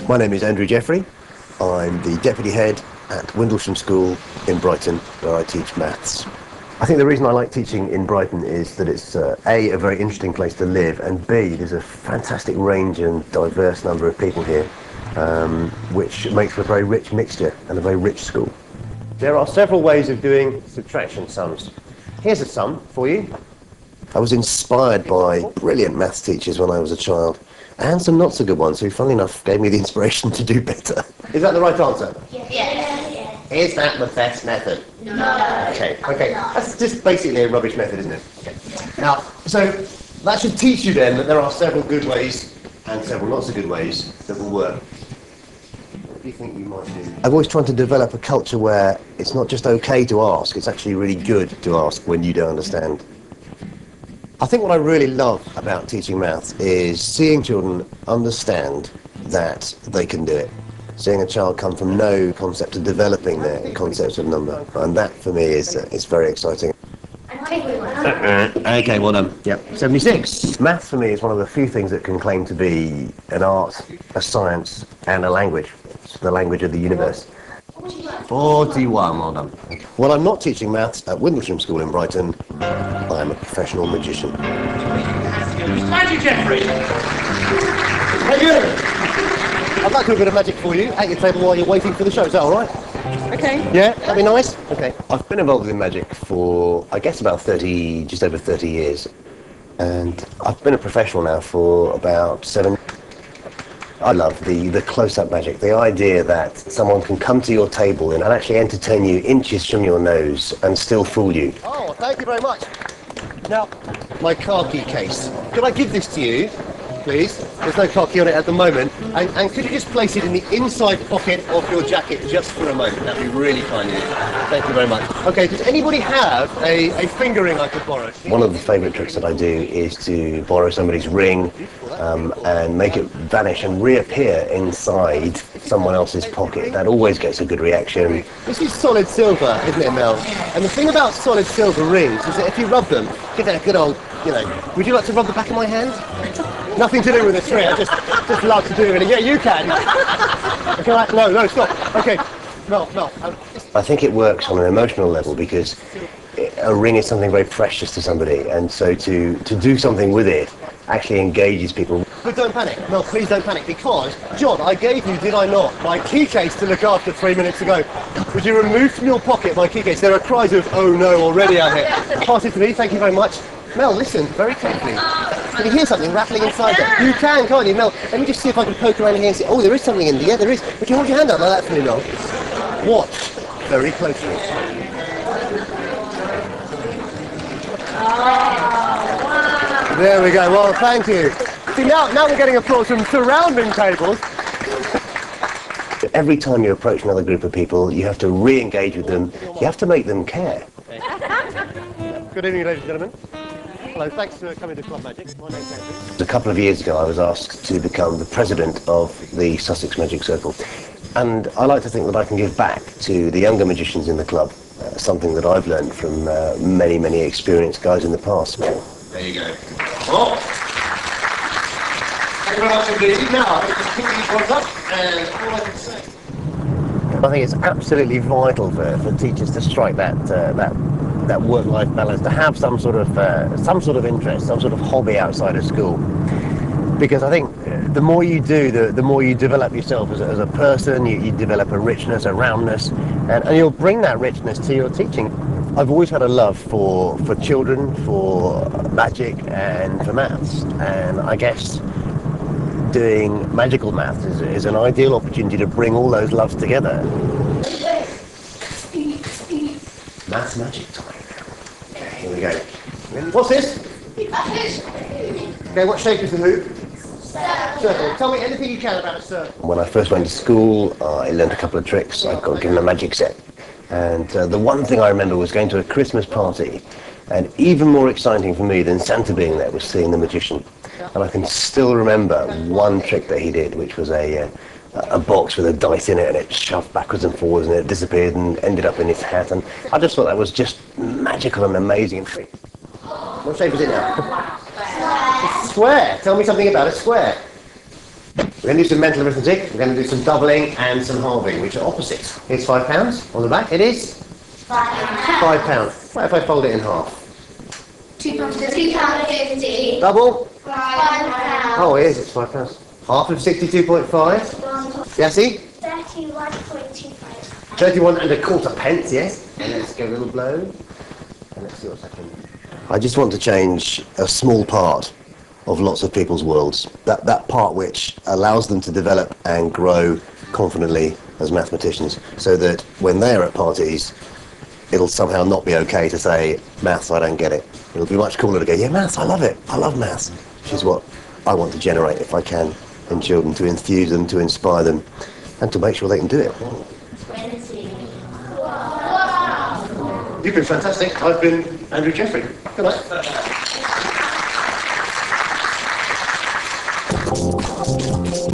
My name is Andrew Jeffrey. I'm the Deputy Head at Windlesham School in Brighton, where I teach maths. I think the reason I like teaching in Brighton is that it's A, a very interesting place to live, and B, there's a fantastic range and diverse number of people here, which makes for a very rich mixture and a very rich school. There are several ways of doing subtraction sums. Here's a sum for you. I was inspired by brilliant maths teachers when I was a child, and some not so good ones who, funnily enough, gave me the inspiration to do better. Is that the right answer? Yes. Is that the best method? No. Okay. That's just basically a rubbish method, isn't it? Okay. Now, so that should teach you then that there are several good ways and several not so good ways that will work. What do you think you might do? I've always tried to develop a culture where it's not just okay to ask, it's actually really good to ask when you don't understand. I think what I really love about teaching maths is seeing children understand that they can do it. Seeing a child come from no concept to developing their concepts of number. And that, for me, is very exciting. Okay, well done. Yep, 76. Maths, for me, is one of the few things that can claim to be an art, a science, and a language. It's the language of the universe. 41, well done. Well, I'm not teaching maths at Windlesham School in Brighton. I'm a professional magician. Magic Jeffrey! Hey, you! I'd like to do a bit of magic for you at your table while you're waiting for the show. Is that all right? Okay. Yeah, that'd be nice. Okay. I've been involved in magic for, I guess, about just over 30 years. And I've been a professional now for about 7. I love the close-up magic, the idea that someone can come to your table and actually entertain you inches from your nose and still fool you. Oh, thank you very much. Now, my car key case. Could I give this to you, please? There's no car key on it at the moment. And could you just place it in the inside pocket of your jacket just for a moment? That'd be really kind of you. Thank you very much. Okay, does anybody have a finger ring I could borrow? One of the favourite tricks that I do is to borrow somebody's ring and make it vanish and reappear inside someone else's pocket. That always gets a good reaction. This is solid silver, isn't it, Mel? And the thing about solid silver rings is that if you rub them, give that a good old, would you like to rub the back of my hand? Nothing to do with the trick, I just love to do it. Yeah, you can. Okay, no, stop. Okay, Mel. I think it works on an emotional level because a ring is something very precious to somebody, and so to do something with it actually engages people. But don't panic. No, please don't panic, because, John, I gave you, did I not, my key case to look after 3 minutes ago. Would you remove from your pocket my key case? There are cries of, oh no, already out here. Pass it to me, thank you very much. Mel, listen, very carefully. Can you hear something rattling inside there? You can, can't you, Mel? Let me just see if I can poke around here and see. Oh, there is something in there. Yeah, there is. Would you hold your hand up like that for me, Mel? Watch very closely. There we go. Well, thank you. See, now we're getting applause from surrounding tables. Every time you approach another group of people, you have to re-engage with them. You have to make them care. Good evening, ladies and gentlemen. Hello, thanks for coming to Club Magic. My name's Andrew. A couple of years ago, I was asked to become the president of the Sussex Magic Circle. And I like to think that I can give back to the younger magicians in the club, something that I've learned from many, many experienced guys in the past. There you go. Oh. Thank you very much indeed. Now, just pick these ones up, and all I can say. I think it's absolutely vital for teachers to strike that work-life balance, to have some sort of interest, some sort of hobby outside of school. Because I think the more you do, the more you develop yourself as a person. You develop a richness, a roundness, and you'll bring that richness to your teaching. I've always had a love for children, for magic, and for maths, and I guess doing magical maths is an ideal opportunity to bring all those loves together. Maths magic time. Okay, here we go. What's this? Okay, what shape is the hoop? Circle. Tell me anything you can about a circle. When I first went to school, I learned a couple of tricks. I got given a magic set. And the one thing I remember was going to a Christmas party, and even more exciting for me than Santa being there was seeing the magician. And I can still remember one trick that he did, which was a box with a dice in it, and it shoved backwards and forwards, and it disappeared and ended up in his hat. And I just thought that was just magical and amazing. What shape is it now? It's a square. Tell me something about a square. We're going to do some mental arithmetic, we're going to do some doubling and some halving, which are opposites. Here's £5 on the back. It is? £5. What if I fold it in half? £2.50. Double? £1. Oh, it is, it's £5. Half of 62.5? Yassi? 31.25. 31 and a quarter pence, yes. And let's give a little blow. And let's see what's happening. I just want to change a small part of lots of people's worlds. That part which allows them to develop and grow confidently as mathematicians, so that when they're at parties, it'll somehow not be okay to say, maths, I don't get it. It'll be much cooler to go, yeah, maths, I love it. I love maths. Which is what I want to generate, if I can, in children, to enthuse them, to inspire them, and to make sure they can do it. You've been fantastic. I've been Andrew Jeffrey. Good night.